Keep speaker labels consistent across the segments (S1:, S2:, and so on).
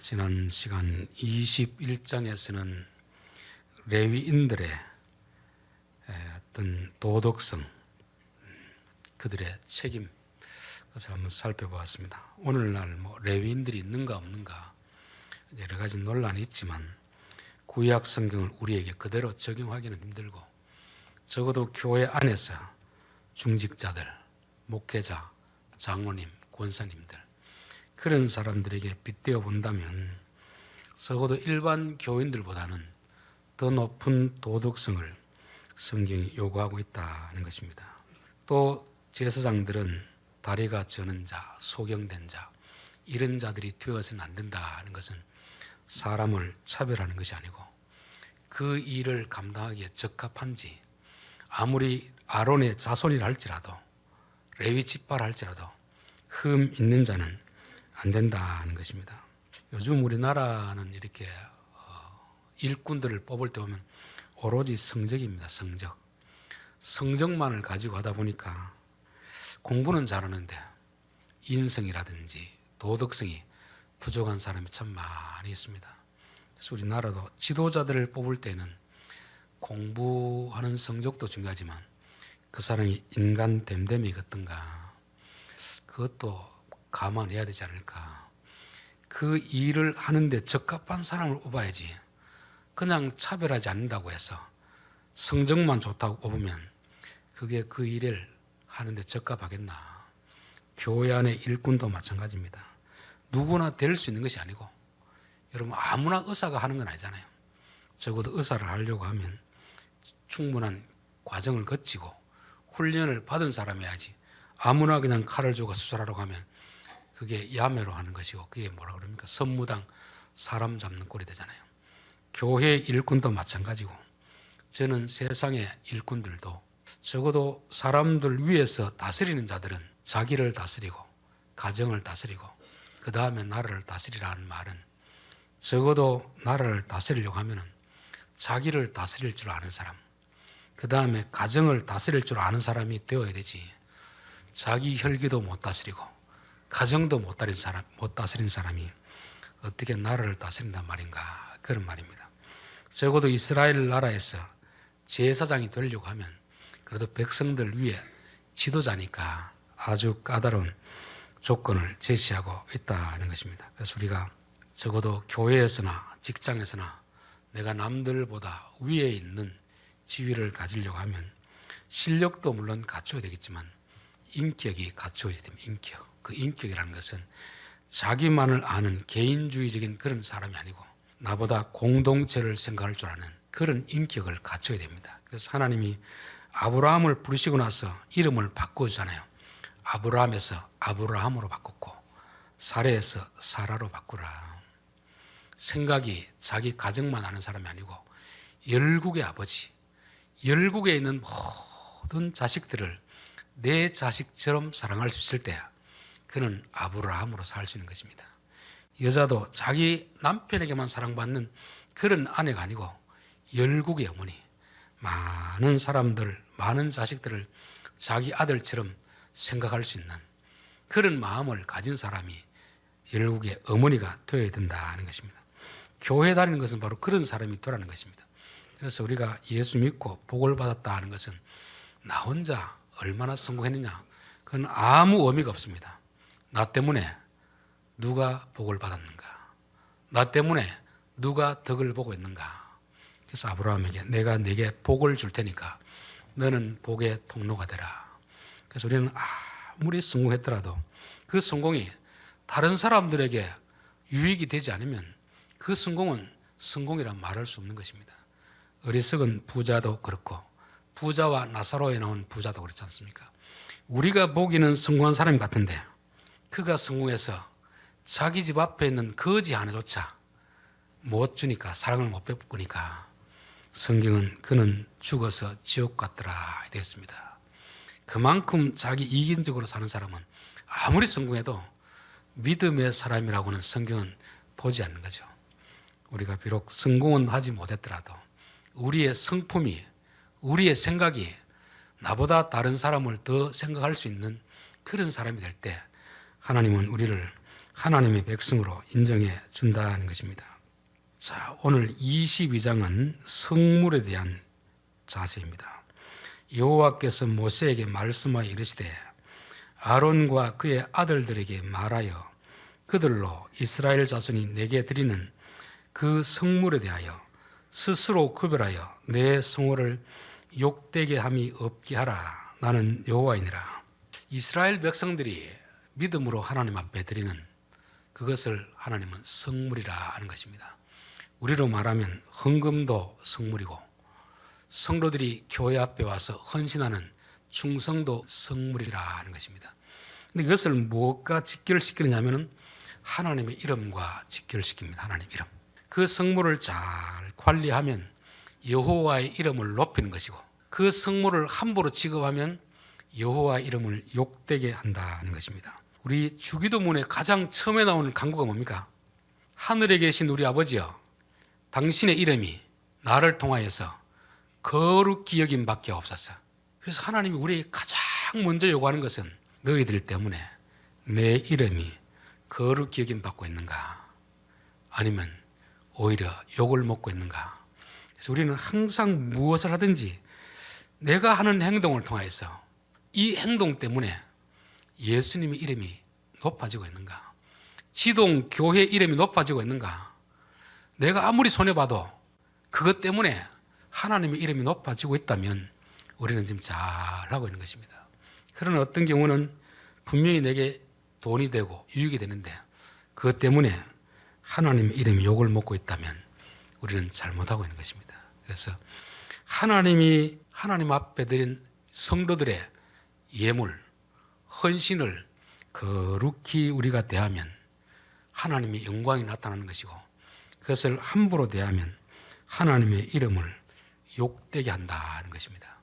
S1: 지난 시간 21장에서는 레위인들의 어떤 도덕성, 그들의 책임, 그것을 한번 살펴보았습니다. 오늘날 레위인들이 있는가 없는가 여러 가지 논란이 있지만 구약 성경을 우리에게 그대로 적용하기는 힘들고, 적어도 교회 안에서 중직자들, 목회자, 장로님, 권사님들, 그런 사람들에게 빗대어 본다면 적어도 일반 교인들보다는 더 높은 도덕성을 성경이 요구하고 있다는 것입니다. 또 제사장들은 다리가 저는 자, 소경된 자, 이런 자들이 되어서는 안 된다는 것은 사람을 차별하는 것이 아니고 그 일을 감당하기에 적합한지, 아무리 아론의 자손이라 할지라도, 레위 지파라 할지라도 흠 있는 자는 안 된다는 것입니다. 요즘 우리나라는 이렇게 일꾼들을 뽑을 때 보면 오로지 성적입니다. 성적만을 가지고 하다 보니까 공부는 잘하는데 인성이라든지 도덕성이 부족한 사람이 참 많이 있습니다. 그래서 우리나라도 지도자들을 뽑을 때는 공부하는 성적도 중요하지만 그 사람이 인간 됨됨이 어떤가, 그것도 감안해야 되지 않을까. 그 일을 하는데 적합한 사람을 뽑아야지, 그냥 차별하지 않는다고 해서 성적만 좋다고 뽑으면 그게 그 일을 하는데 적합하겠나. 교회 안의 일꾼도 마찬가지입니다. 누구나 될 수 있는 것이 아니고, 여러분 아무나 의사가 하는 건 아니잖아요. 적어도 의사를 하려고 하면 충분한 과정을 거치고 훈련을 받은 사람이야지, 아무나 그냥 칼을 주고 수술하려고 하면 그게 야매로 하는 것이고, 그게 뭐라 그럽니까? 선무당 사람 잡는 꼴이 되잖아요. 교회 일꾼도 마찬가지고, 저는 세상의 일꾼들도 적어도 사람들 위에서 다스리는 자들은 자기를 다스리고 가정을 다스리고 그 다음에 나라를 다스리라는 말은, 적어도 나라를 다스리려고 하면 자기를 다스릴 줄 아는 사람, 그 다음에 가정을 다스릴 줄 아는 사람이 되어야 되지, 자기 혈기도 못 다스리고 가정도 못 다스린 사람이 어떻게 나라를 다스린단 말인가, 그런 말입니다. 적어도 이스라엘 나라에서 제사장이 되려고 하면 그래도 백성들 위에 지도자니까 아주 까다로운 조건을 제시하고 있다는 것입니다. 그래서 우리가 적어도 교회에서나 직장에서나 내가 남들보다 위에 있는 지위를 가지려고 하면 실력도 물론 갖춰야 되겠지만 인격이 갖춰야 됩니다. 그 인격이라는 것은 자기만을 아는 개인주의적인 그런 사람이 아니고 나보다 공동체를 생각할 줄 아는 그런 인격을 갖춰야 됩니다. 그래서 하나님이 아브라함을 부르시고 나서 이름을 바꿔주잖아요. 아브라함에서 아브라함으로 바꿨고 사레에서 사라로 바꾸라. 생각이 자기 가정만 아는 사람이 아니고 열국의 아버지, 열국에 있는 모든 자식들을 내 자식처럼 사랑할 수 있을 때 그는 아브라함으로 살 수 있는 것입니다. 여자도 자기 남편에게만 사랑받는 그런 아내가 아니고 열국의 어머니, 많은 사람들, 많은 자식들을 자기 아들처럼 생각할 수 있는 그런 마음을 가진 사람이 열국의 어머니가 되어야 된다는 것입니다. 교회 다니는 것은 바로 그런 사람이 되라는 것입니다. 그래서 우리가 예수 믿고 복을 받았다 하는 것은 나 혼자 얼마나 성공했느냐, 그건 아무 의미가 없습니다. 나 때문에 누가 복을 받았는가, 나 때문에 누가 덕을 보고 있는가. 그래서 아브라함에게 내가 네게 복을 줄 테니까 너는 복의 통로가 되라. 그래서 우리는 아무리 성공했더라도 그 성공이 다른 사람들에게 유익이 되지 않으면 그 성공은 성공이라 말할 수 없는 것입니다. 어리석은 부자도 그렇고 부자와 나사로에 나온 부자도 그렇지 않습니까? 우리가 보기에는 성공한 사람 같은데 그가 성공해서 자기 집 앞에 있는 거지 하나조차 못 주니까, 사랑을 못 베푸니까 성경은 그는 죽어서 지옥 갔더라 되었습니다. 그만큼 자기 이기적으로 사는 사람은 아무리 성공해도 믿음의 사람이라고는 성경은 보지 않는 거죠. 우리가 비록 성공은 하지 못했더라도 우리의 성품이, 우리의 생각이 나보다 다른 사람을 더 생각할 수 있는 그런 사람이 될 때 하나님은 우리를 하나님의 백성으로 인정해 준다는 것입니다. 자, 오늘 22장은 성물에 대한 자세입니다. 여호와께서 모세에게 말씀하여 이르시되 아론과 그의 아들들에게 말하여 그들로 이스라엘 자손이 내게 드리는 그 성물에 대하여 스스로 구별하여 내 성호를 욕되게 함이 없게 하라. 나는 여호와이니라. 이스라엘 백성들이 믿음으로 하나님 앞에 드리는 그것을 하나님은 성물이라 하는 것입니다. 우리로 말하면 헌금도 성물이고 성도들이 교회 앞에 와서 헌신하는 충성도 성물이라 하는 것입니다. 근데 이것을 무엇과 직결시키느냐면 하나님의 이름과 직결시킵니다. 하나님 이름. 그 성물을 잘 관리하면 여호와의 이름을 높이는 것이고 그 성물을 함부로 취급하면 여호와의 이름을 욕되게 한다는 것입니다. 우리 주기도문에 가장 처음에 나오는 간구가 뭡니까? 하늘에 계신 우리 아버지여, 당신의 이름이 나를 통하여서 거룩히 여김 받게 없소서. 그래서 하나님이 우리에게 가장 먼저 요구하는 것은 너희들 때문에 내 이름이 거룩히 여김 받고 있는가? 아니면 오히려 욕을 먹고 있는가? 그래서 우리는 항상 무엇을 하든지 내가 하는 행동을 통해서 이 행동 때문에 예수님의 이름이 높아지고 있는가? 지동 교회 이름이 높아지고 있는가? 내가 아무리 손해봐도 그것 때문에 하나님의 이름이 높아지고 있다면 우리는 지금 잘하고 있는 것입니다. 그러나 어떤 경우는 분명히 내게 돈이 되고 유익이 되는데 그것 때문에 하나님의 이름이 욕을 먹고 있다면 우리는 잘못하고 있는 것입니다. 그래서 하나님이 하나님 앞에 드린 성도들의 예물, 헌신을 거룩히 우리가 대하면 하나님의 영광이 나타나는 것이고 그것을 함부로 대하면 하나님의 이름을 욕되게 한다는 것입니다.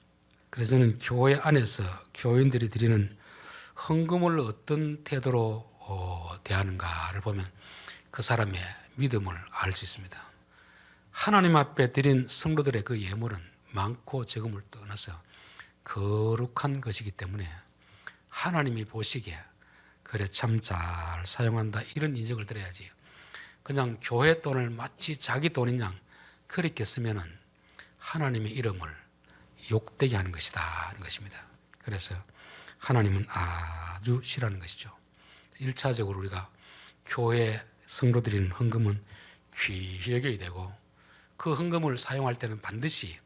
S1: 그래서 저는 교회 안에서 교인들이 드리는 헌금을 어떤 태도로 대하는가를 보면 그 사람의 믿음을 알 수 있습니다. 하나님 앞에 드린 성도들의 그 예물은 많고 적음을 떠나서 거룩한 것이기 때문에 하나님이 보시기에 그래 참 잘 사용한다 이런 인정을 드려야지 그냥 교회 돈을 마치 자기 돈인 양 그렇게 쓰면은 하나님의 이름을 욕되게 하는 것이다 하는 것입니다. 그래서 하나님은 아주 싫어하는 것이죠. 1차적으로 우리가 교회 성도들인 헌금은 귀히 여겨야 되고 그 헌금을 사용할 때는 반드시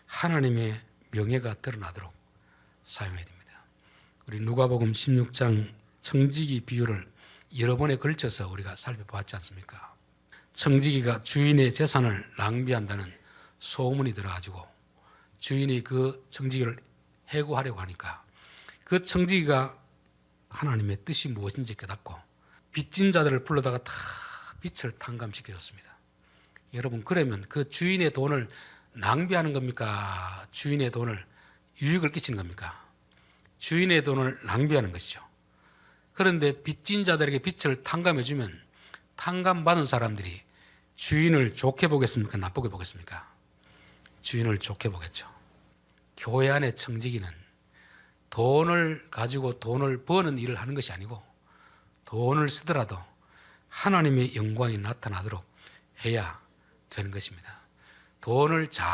S1: 하나님의 명예가 드러나도록 사용해야 됩니다. 우리 누가복음 16장 청지기 비유를 여러 번에 걸쳐서 우리가 살펴보았지 않습니까? 청지기가 주인의 재산을 낭비한다는 소문이 들어가지고 주인이 그 청지기를 해고하려고 하니까 그 청지기가 하나님의 뜻이 무엇인지 깨닫고 빚진 자들을 불러다가 다 빚을 탕감시켜줬습니다. 여러분 그러면 그 주인의 돈을 낭비하는 겁니까? 주인의 돈을 유익을 끼치는 겁니까? 주인의 돈을 낭비하는 것이죠. 그런데 빚진 자들에게 빚을 탕감해주면 탕감받은 사람들이 주인을 좋게 보겠습니까? 나쁘게 보겠습니까? 주인을 좋게 보겠죠. 교회 안의 청지기는 돈을 가지고 돈을 버는 일을 하는 것이 아니고 돈을 쓰더라도 하나님의 영광이 나타나도록 해야 되는 것입니다. 돈을 잘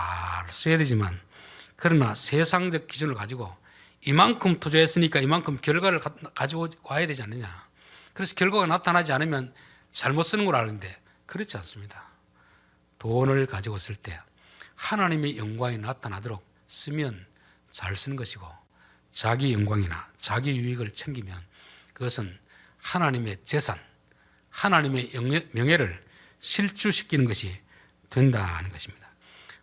S1: 써야 되지만 그러나 세상적 기준을 가지고 이만큼 투자했으니까 이만큼 결과를 가지고 와야 되지 않느냐. 그래서 결과가 나타나지 않으면 잘못 쓰는 걸 아는데 그렇지 않습니다. 돈을 가지고 쓸 때 하나님의 영광이 나타나도록 쓰면 잘 쓰는 것이고 자기 영광이나 자기 유익을 챙기면 그것은 하나님의 재산, 하나님의 명예를 실추시키는 것이 된다는 것입니다.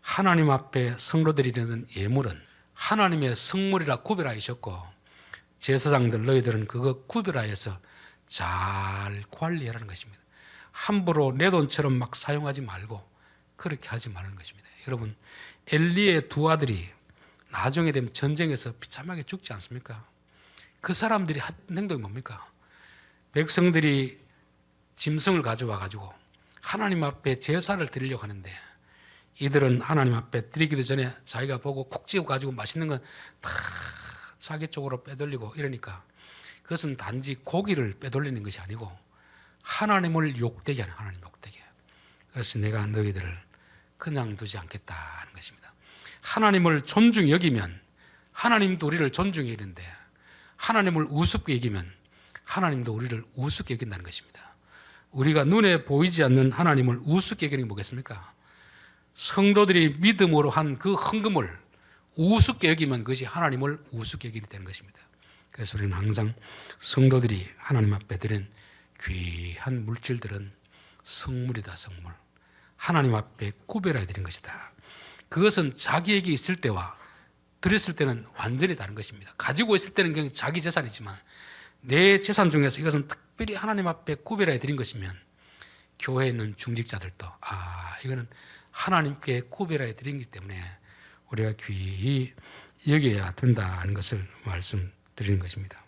S1: 하나님 앞에 성도들이 드리는 예물은 하나님의 성물이라 구별하셨고 제사장들 너희들은 그거 구별하여서 잘 관리하라는 것입니다. 함부로 내 돈처럼 막 사용하지 말고 그렇게 하지 말라는 것입니다. 여러분 엘리의 두 아들이 나중에 되면 전쟁에서 비참하게 죽지 않습니까? 그 사람들이 한 행동이 뭡니까? 백성들이 짐승을 가져와 가지고 하나님 앞에 제사를 드리려고 하는데 이들은 하나님 앞에 드리기도 전에 자기가 보고 콕 집어 가지고 맛있는 건 다 자기 쪽으로 빼돌리고 이러니까 그것은 단지 고기를 빼돌리는 것이 아니고 하나님을 욕되게 하는, 하나님 욕되게. 그래서 내가 너희들을 그냥 두지 않겠다는 것입니다. 하나님을 존중히 여기면 하나님도 우리를 존중히 여기는데, 하나님을 우습게 여기면 하나님도 우리를 우습게 여긴다는 것입니다. 우리가 눈에 보이지 않는 하나님을 우습게 여기는 게 뭐겠습니까? 성도들이 믿음으로 한 그 헌금을 우습게 여기면 그것이 하나님을 우습게 여기게 되는 것입니다. 그래서 우리는 항상 성도들이 하나님 앞에 드린 귀한 물질들은 성물이다, 성물. 하나님 앞에 구별해야 되는 것이다. 그것은 자기에게 있을 때와 드렸을 때는 완전히 다른 것입니다. 가지고 있을 때는 그냥 자기 재산이지만 내 재산 중에서 이것은 특별히 하나님 앞에 구별해 드린 것이면 교회에 있는 중직자들도 이거는 하나님께 구별해 드린 것이기 때문에 우리가 귀히 여겨야 된다는 것을 말씀드리는 것입니다.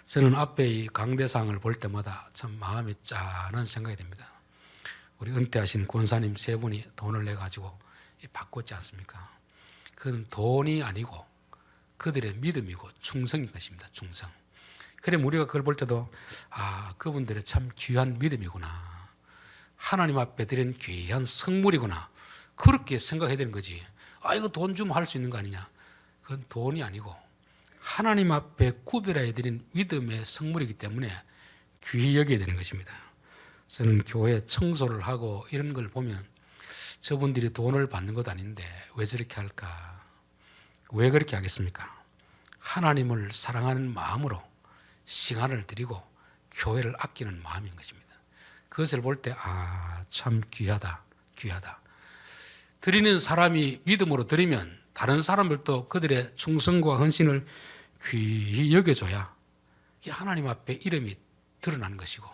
S1: 저는 앞에 이 강대상을 볼 때마다 참 마음이 짠한 생각이 됩니다. 우리 은퇴하신 권사님 세 분이 돈을 내가지고 바꿨지 않습니까? 그건 돈이 아니고 그들의 믿음이고 충성인 것입니다. 충성. 그래 우리가 그걸 볼 때도 그분들의 참 귀한 믿음이구나, 하나님 앞에 드린 귀한 성물이구나, 그렇게 생각해야 되는 거지. 이거 돈 주면 할 수 있는 거 아니냐. 그건 돈이 아니고 하나님 앞에 구별해 드린 믿음의 성물이기 때문에 귀히 여겨야 되는 것입니다. 저는 교회 청소를 하고 이런 걸 보면 저분들이 돈을 받는 것도 아닌데 왜 저렇게 할까? 왜 그렇게 하겠습니까? 하나님을 사랑하는 마음으로 시간을 드리고 교회를 아끼는 마음인 것입니다. 그것을 볼 때 참 귀하다, 귀하다. 드리는 사람이 믿음으로 드리면 다른 사람들도 그들의 충성과 헌신을 귀히 여겨줘야 하나님 앞에 이름이 드러나는 것이고,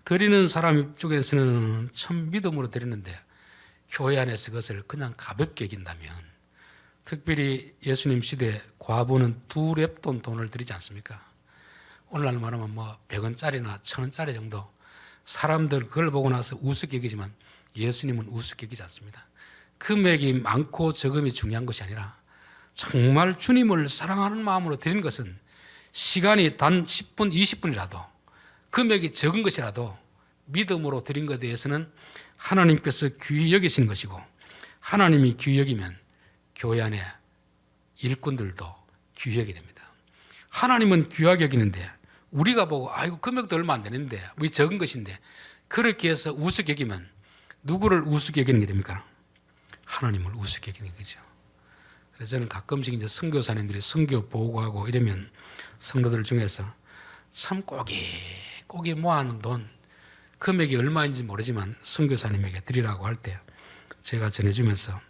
S1: 드리는 사람 쪽에서는 참 믿음으로 드리는데 교회 안에서 그것을 그냥 가볍게 여긴다면, 특별히 예수님 시대에 과부는 2렙돈 돈을 드리지 않습니까? 오늘날 말하면 100원짜리나 1000원짜리 정도, 사람들 그걸 보고 나서 우습게 여기지만 예수님은 우습게 여기지 않습니다. 금액이 많고 적음이 중요한 것이 아니라 정말 주님을 사랑하는 마음으로 드리는 것은 시간이 단 10분, 20분이라도 금액이 적은 것이라도 믿음으로 드린 것에 대해서는 하나님께서 귀히 여기시는 것이고, 하나님이 귀히 여기면 교회 안에 일꾼들도 귀히 여기게 됩니다. 하나님은 귀하게 여기는데 우리가 보고 이거 금액도 얼마 안 되는데 뭐 적은 것인데 그렇게 해서 우습게 여기면 누구를 우습게 여기는 게 됩니까? 하나님을 우습게 여기는 거죠. 그래서 저는 가끔씩 이제 선교사님들이 선교 보고하고 이러면 성도들 중에서 참 꼬기 모아놓은 돈 금액이 얼마인지 모르지만 선교사님에게 드리라고 할 때 제가 전해주면서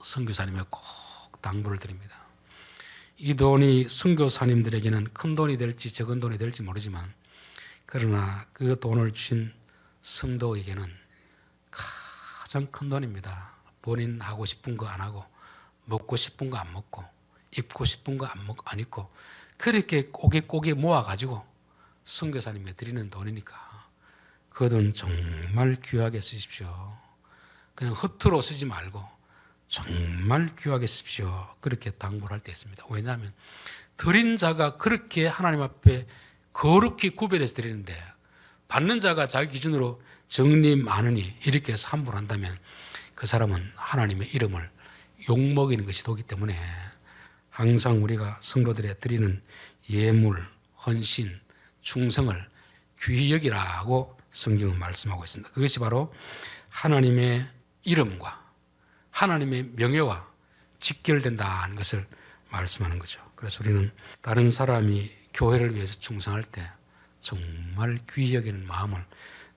S1: 선교사님에게 꼭 당부를 드립니다. 이 돈이 선교사님들에게는 큰 돈이 될지 적은 돈이 될지 모르지만, 그러나 그 돈을 주신 성도에게는 가장 큰 돈입니다. 본인 하고 싶은 거 안 하고, 먹고 싶은 거 안 먹고, 입고 싶은 거 안 입고, 그렇게 꼬기 모아가지고 선교사님에 드리는 돈이니까 그 돈 정말 귀하게 쓰십시오. 그냥 허투루 쓰지 말고 정말 귀하게 쓰십시오. 그렇게 당부를 할 때 있습니다. 왜냐하면 드린 자가 그렇게 하나님 앞에 거룩히 구별해서 드리는데 받는 자가 자기 기준으로 정리 많으니 이렇게 해서 함부로 한다면 그 사람은 하나님의 이름을 욕먹이는 것이 되기 때문에 항상 우리가 성도들에 드리는 예물, 헌신, 충성을 귀히 여기라고 성경은 말씀하고 있습니다. 그것이 바로 하나님의 이름과 하나님의 명예와 직결된다는 것을 말씀하는 거죠. 그래서 우리는 다른 사람이 교회를 위해서 충성할 때 정말 귀히 여기는 마음을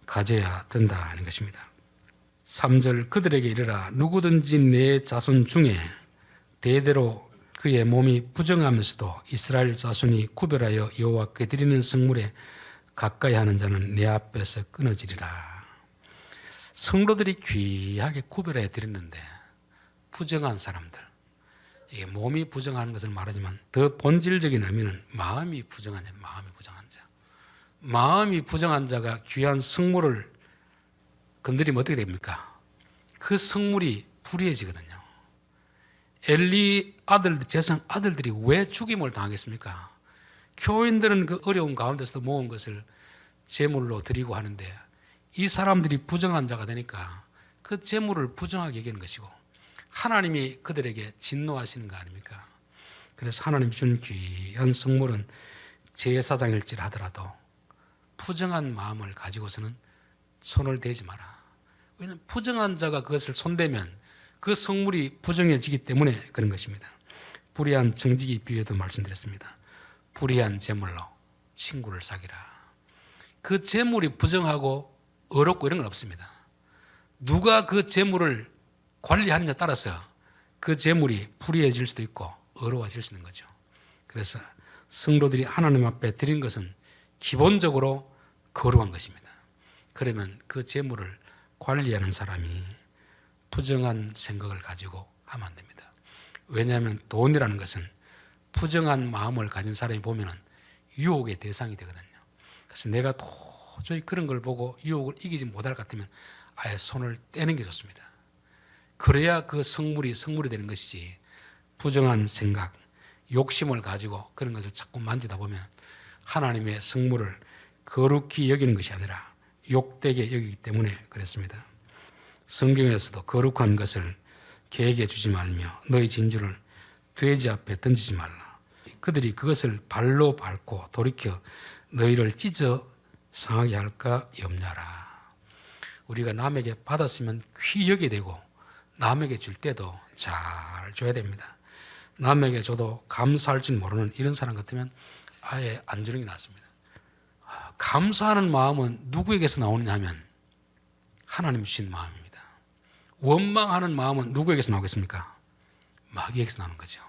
S1: 가져야 된다는 것입니다. 3절 그들에게 이르라 누구든지 내 자손 중에 대대로 그의 몸이 부정하면서도 이스라엘 자손이 구별하여 여호와께 드리는 성물에 가까이 하는 자는 내 앞에서 끊어지리라. 성도들이 귀하게 구별해 드렸는데 부정한 사람들, 이게 몸이 부정한 것을 말하지만 더 본질적인 의미는 마음이 부정한 자, 마음이 부정한 자. 마음이 부정한 자가 귀한 성물을 건드리면 어떻게 됩니까? 그 성물이 불의해지거든요. 엘리 재상 아들들이 왜 죽임을 당하겠습니까? 교인들은 그 어려운 가운데서도 모은 것을 제물로 드리고 하는데 이 사람들이 부정한 자가 되니까 그 제물을 부정하게 여기는 것이고 하나님이 그들에게 진노하시는 거 아닙니까? 그래서 하나님 준 귀한 성물은 제사장일지라도 부정한 마음을 가지고서는 손을 대지 마라. 왜냐하면 부정한 자가 그것을 손대면 그 성물이 부정해지기 때문에 그런 것입니다. 불의한 정직이 비유에도 말씀드렸습니다. 불의한 제물로 친구를 사귀라. 그 제물이 부정하고 어렵고 이런 건 없습니다. 누가 그 제물을 관리하느냐에 따라서 그 제물이 불의해질 수도 있고 어려워질 수 있는 거죠. 그래서 성도들이 하나님 앞에 드린 것은 기본적으로 거룩한 것입니다. 그러면 그 제물을 관리하는 사람이 부정한 생각을 가지고 하면 안 됩니다. 왜냐하면 돈이라는 것은 부정한 마음을 가진 사람이 보면 유혹의 대상이 되거든요. 그래서 내가 도저히 그런 걸 보고 유혹을 이기지 못할 것 같으면 아예 손을 떼는 게 좋습니다. 그래야 그 성물이 되는 것이지 부정한 생각, 욕심을 가지고 그런 것을 자꾸 만지다 보면 하나님의 성물을 거룩히 여기는 것이 아니라 욕되게 여기기 때문에 그랬습니다. 성경에서도 거룩한 것을 개에게 주지 말며 너희 진주를 돼지 앞에 던지지 말라. 그들이 그것을 발로 밟고 돌이켜 너희를 찢어 상하게 할까 염려하라. 우리가 남에게 받았으면 귀히 여기게 되고 남에게 줄 때도 잘 줘야 됩니다. 남에게 줘도 감사할 줄 모르는 이런 사람 같으면 아예 안 주는 게 낫습니다. 감사하는 마음은 누구에게서 나오느냐 하면 하나님 주신 마음입니다. 원망하는 마음은 누구에게서 나오겠습니까? 마귀에게서 나오는 거죠.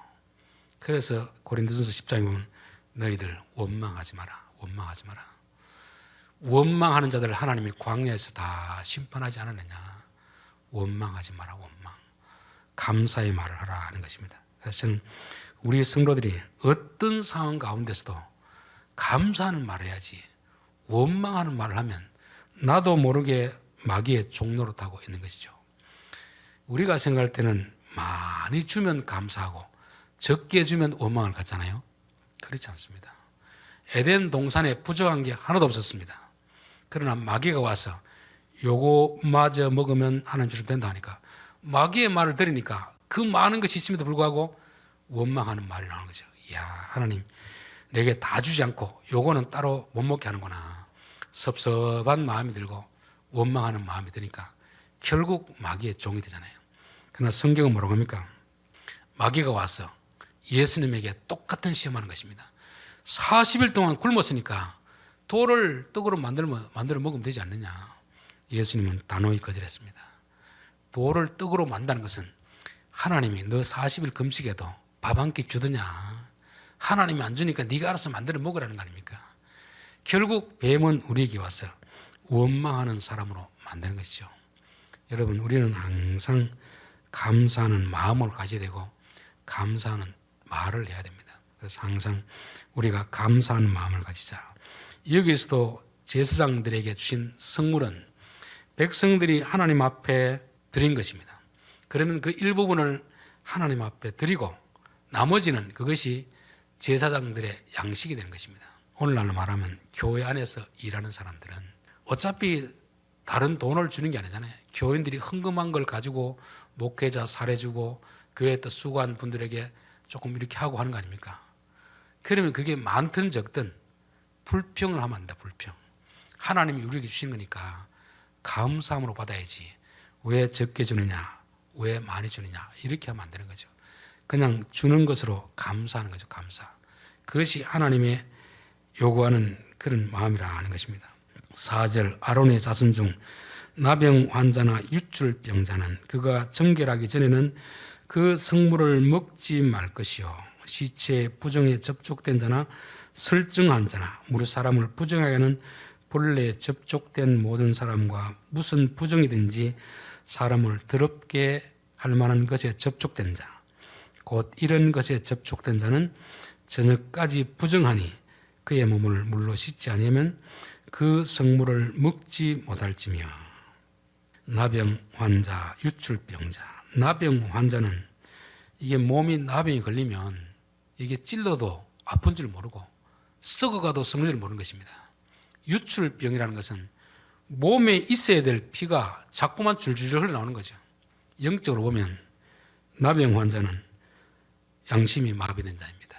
S1: 그래서 고린도전서 10장에 보면 너희들 원망하지 마라. 원망하지 마라. 원망하는 자들을 하나님이 광야에서 다 심판하지 않았느냐. 원망하지 마라. 원망. 감사의 말을 하라 하는 것입니다. 그래서 저는 우리 성도들이 어떤 상황 가운데서도 감사하는 말을 해야지 원망하는 말을 하면 나도 모르게 마귀의 종노릇하고 있는 것이죠. 우리가 생각할 때는 많이 주면 감사하고 적게 주면 원망을 갖잖아요. 그렇지 않습니다. 에덴 동산에 부정한 게 하나도 없었습니다. 그러나 마귀가 와서 요거마저 먹으면 하나님처럼 된다 하니까 마귀의 말을 들으니까 그 많은 것이 있음에도 불구하고 원망하는 말이 나오는 거죠. 이야, 하나님 내게 다 주지 않고 요거는 따로 못 먹게 하는구나. 섭섭한 마음이 들고 원망하는 마음이 드니까 결국 마귀의 종이 되잖아요. 그러나 성경은 뭐라고 합니까? 마귀가 와서 예수님에게 똑같은 시험하는 것입니다. 40일 동안 굶었으니까 돌을 떡으로 만들어 먹으면 되지 않느냐. 예수님은 단호히 거절했습니다. 돌을 떡으로 만드는 것은 하나님이 너 40일 금식에도 밥 한 끼 주더냐. 하나님이 안 주니까 네가 알아서 만들어 먹으라는 거 아닙니까? 결국 뱀은 우리에게 와서 원망하는 사람으로 만드는 것이죠. 여러분, 우리는 항상 감사하는 마음을 가져야 되고 감사하는 말을 해야 됩니다. 그래서 항상 우리가 감사하는 마음을 가지자. 여기서도 제사장들에게 주신 성물은 백성들이 하나님 앞에 드린 것입니다. 그러면 그 일부분을 하나님 앞에 드리고 나머지는 그것이 제사장들의 양식이 되는 것입니다. 오늘날 말하면 교회 안에서 일하는 사람들은 어차피 다른 돈을 주는 게 아니잖아요. 교인들이 헌금한 걸 가지고 목회자 사례주고 교회에 또 수고한 분들에게 조금 이렇게 하고 하는 거 아닙니까? 그러면 그게 많든 적든 불평을 하면 안 된다. 불평. 하나님이 우리에게 주신 거니까 감사함으로 받아야지. 왜 적게 주느냐, 왜 많이 주느냐 이렇게 하면 안 되는 거죠. 그냥 주는 것으로 감사하는 거죠. 감사. 그것이 하나님의 요구하는 그런 마음이라 하는 것입니다. 4절 아론의 자손 중 나병 환자나 유출병자는 그가 정결하기 전에는 그 성물을 먹지 말 것이요 시체 부정에 접촉된 자나 설증한 자나 무릇 사람을 부정하게 하는 본래 접촉된 모든 사람과 무슨 부정이든지 사람을 더럽게 할 만한 것에 접촉된 자 곧 이런 것에 접촉된 자는 저녁까지 부정하니 그의 몸을 물로 씻지 아니하면 그 성물을 먹지 못할지며. 나병 환자, 유출병자. 나병 환자는 이게 몸이 나병이 걸리면 이게 찔러도 아픈 줄 모르고 썩어가도 썩는 줄 모르는 것입니다. 유출병이라는 것은 몸에 있어야 될 피가 자꾸만 줄줄줄 흘러나오는 거죠. 영적으로 보면 나병 환자는 양심이 마비된 자입니다.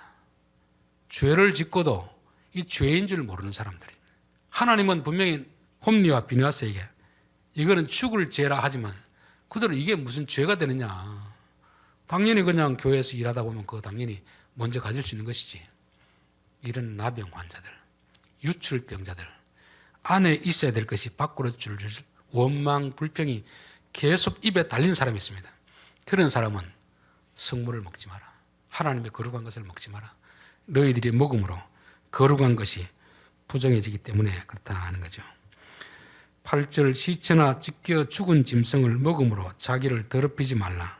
S1: 죄를 짓고도 이 죄인 줄 모르는 사람들입니다. 하나님은 분명히 홈리와 비느하스에게 이거는 죽을 죄라 하지만 그들은 이게 무슨 죄가 되느냐. 당연히 그냥 교회에서 일하다 보면 그거 당연히 먼저 가질 수 있는 것이지. 이런 나병 환자들, 유출병자들, 안에 있어야 될 것이 밖으로 줄줄 원망, 불평이 계속 입에 달린 사람이 있습니다. 그런 사람은 성물을 먹지 마라. 하나님의 거룩한 것을 먹지 마라. 너희들이 먹음으로 거룩한 것이 부정해지기 때문에 그렇다 하는 거죠. 8절 시체나 찢겨 죽은 짐승을 먹음으로 자기를 더럽히지 말라.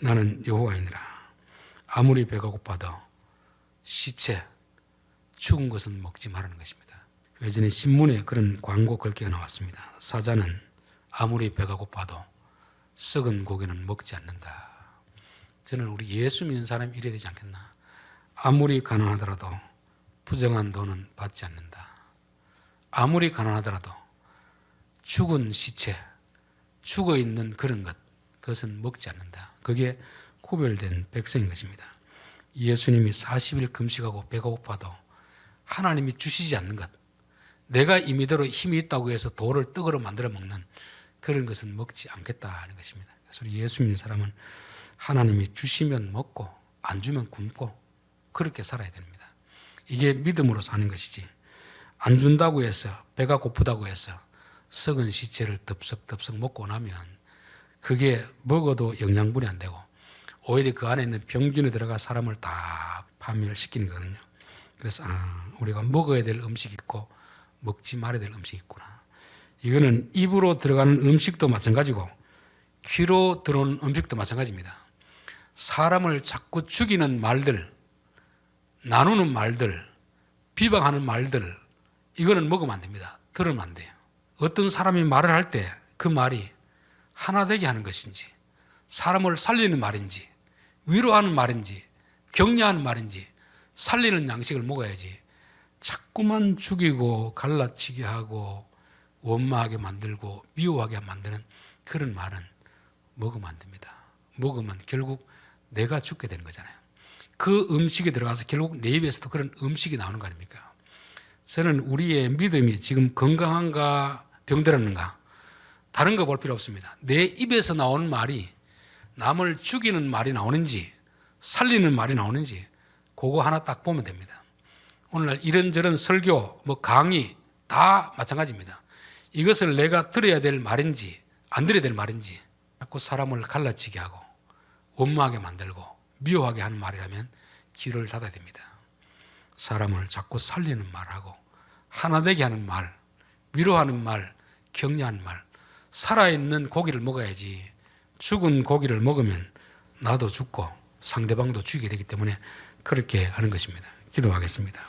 S1: 나는 여호와이니라. 아무리 배가 고파도 시체, 죽은 것은 먹지 말라는 것입니다. 예전에 신문에 그런 광고 글귀가 나왔습니다. 사자는 아무리 배가 고파도 썩은 고기는 먹지 않는다. 저는 우리 예수 믿는 사람이 이래야 되지 않겠나. 아무리 가난하더라도 부정한 돈은 받지 않는다. 아무리 가난하더라도 죽은 시체, 죽어있는 그런 것, 그것은 먹지 않는다. 그게 구별된 백성인 것입니다. 예수님이 40일 금식하고 배가 고파도 하나님이 주시지 않는 것, 내가 임의대로 힘이 있다고 해서 돌을 떡으로 만들어 먹는 그런 것은 먹지 않겠다 하는 것입니다. 그래서 우리 예수 믿는 사람은 하나님이 주시면 먹고 안 주면 굶고 그렇게 살아야 됩니다. 이게 믿음으로 사는 것이지, 안 준다고 해서 배가 고프다고 해서 썩은 시체를 덥석덥석 먹고 나면 그게 먹어도 영양분이 안 되고 오히려 그 안에 있는 병균이 들어가 사람을 다 파멸시키는 거거든요. 그래서 우리가 먹어야 될 음식이 있고 먹지 말아야 될 음식이 있구나. 이거는 입으로 들어가는 음식도 마찬가지고 귀로 들어오는 음식도 마찬가지입니다. 사람을 자꾸 죽이는 말들, 나누는 말들, 비방하는 말들, 이거는 먹으면 안 됩니다. 들으면 안 돼요. 어떤 사람이 말을 할 때 그 말이 하나 되게 하는 것인지, 사람을 살리는 말인지, 위로하는 말인지, 격려하는 말인지 살리는 양식을 먹어야지 자꾸만 죽이고 갈라치게 하고 원망하게 만들고 미워하게 만드는 그런 말은 먹으면 안 됩니다. 먹으면 결국 내가 죽게 되는 거잖아요. 그 음식에 들어가서 결국 내 입에서도 그런 음식이 나오는 거 아닙니까? 저는 우리의 믿음이 지금 건강한가 병들었는가 다른 거 볼 필요 없습니다. 내 입에서 나오는 말이 남을 죽이는 말이 나오는지 살리는 말이 나오는지 그거 하나 딱 보면 됩니다. 오늘날 이런저런 설교, 강의 다 마찬가지입니다. 이것을 내가 들어야 될 말인지 안 들어야 될 말인지 자꾸 사람을 갈라치게 하고 원망하게 만들고 미워하게 하는 말이라면 귀를 닫아야 됩니다. 사람을 자꾸 살리는 말하고 하나 되게 하는 말, 위로하는 말, 격려하는 말, 살아있는 고기를 먹어야지 죽은 고기를 먹으면 나도 죽고 상대방도 죽이게 되기 때문에 그렇게 하는 것입니다. 기도하겠습니다.